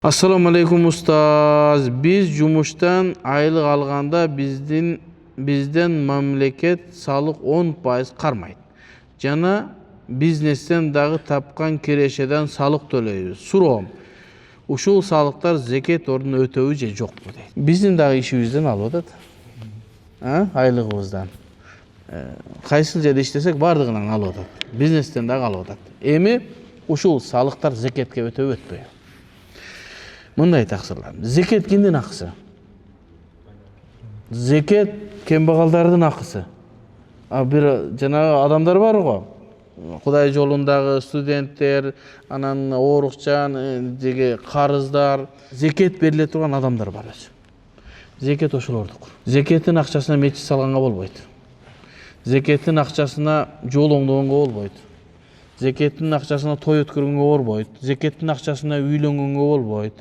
Assalamu alaikum ustaz. Biz jumuştan aylık alganda bizden mamleket salık 10% karmaydı. Jana biznesten dağı tapkan kireşeden salık төлөйбүз. Suroom. Uşul salıklar zeket orдун ötöbү же жокпу дейт. Биздин дагы ишибизден алып атат. Айлыгыбыздан. Кайсыл жерде иштесек бардыгынан алып атат. Бизнестен дагы алып атат. Эми ушул салыктар зекетке өтөбү өтпөйбү? Мындай тақсырлар. Зекет кимдин акысы? Зекет кембагалдардын акысы. Бир жанагы адамдар бар го. Кудай жолундагы студенттер, анан оорукчан, деге карыздар, зекет бериле турган адамдар бар өзү. Зекет ошолордук. Зекеттин акчасына мечит салганга болбойт. Зекеттин акчасына жол оңдогонго болбойт. Зекеттин акчасына той өткөргөнгө болбойт. Зекеттин акчасына үйлөнгөнгө болбойт,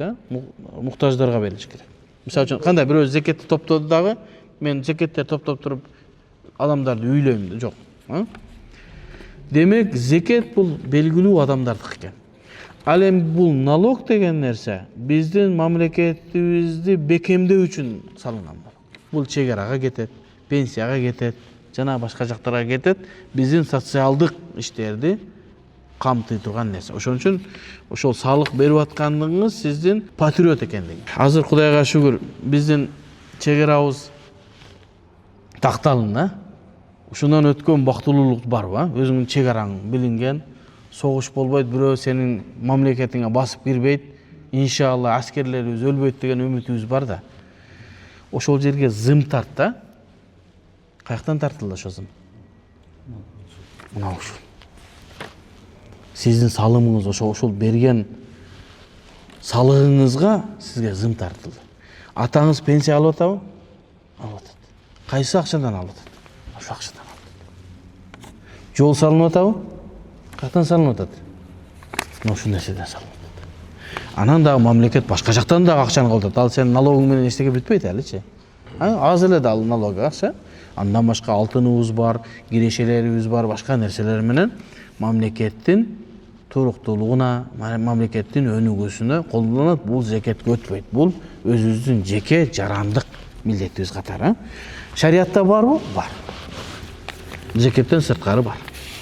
муктаждарга берилиш керек. Мисалы үчүн, кандай бирөө зекетти топтоду дагы, мен зекеттер топтоп туруп адамдарды үйлөйм, жок. Демек, зекет бул белгилүү адамдардык экен. Ал эми бул налог деген нерсе биздин мамлекетибизди бекемдөө үчүн салынган. Бул чегарага кетет, пенсияга кетет, жана башка жактарга кетет. Биздин социалдык иштерди камтый турган нерсе. Ошон үчүн ошол салык берип аткандыгыңыз сиздин патриот экендиги. Азыр Кудайга шүгүр биздин чегарабыз такталын, Ушундан өткөн бактылуулук барбы? Өзүңдүн чегараң билинген, согуш болбойт, бирөө сенин мамлекетиңе басып кирбейт. Иншалла аскерлерибиз өлбөйт деген үмүтүбүз бар да. Ошол жерге зым тарт да. Каяктан тартылды ошо зым? Мына ушул. Сиздин салымыңыз ошол берген салыгыңызга сизге зым тартылды. Атаңыз пенсия алып атабы? Алып атат. Кайсы акчадан алып атат? Ошол акчадан алып атат. Жол салынып атабы? Каяктан салынып атат? Ошол нерседен салынып атат. Анан дагы мамлекет башка жактан дагы акчаны калтырат. Ал сенин налогуң менен эчтеке бүтпөйт элечи. Азыр эле дал налог акча. Андан башка алтыныбыз бар, кирешелерибиз бар, башка нерселер менен мамлекеттин туруктуулугуна, мамлекеттин өнүгүүсүнө колдонулат. Бул зекетке өтпөйт. Бул өзүбүздүн жеке жарандык милдетибиз катары. Шариятта барбы? Бар. Зекеттен сырткары бар.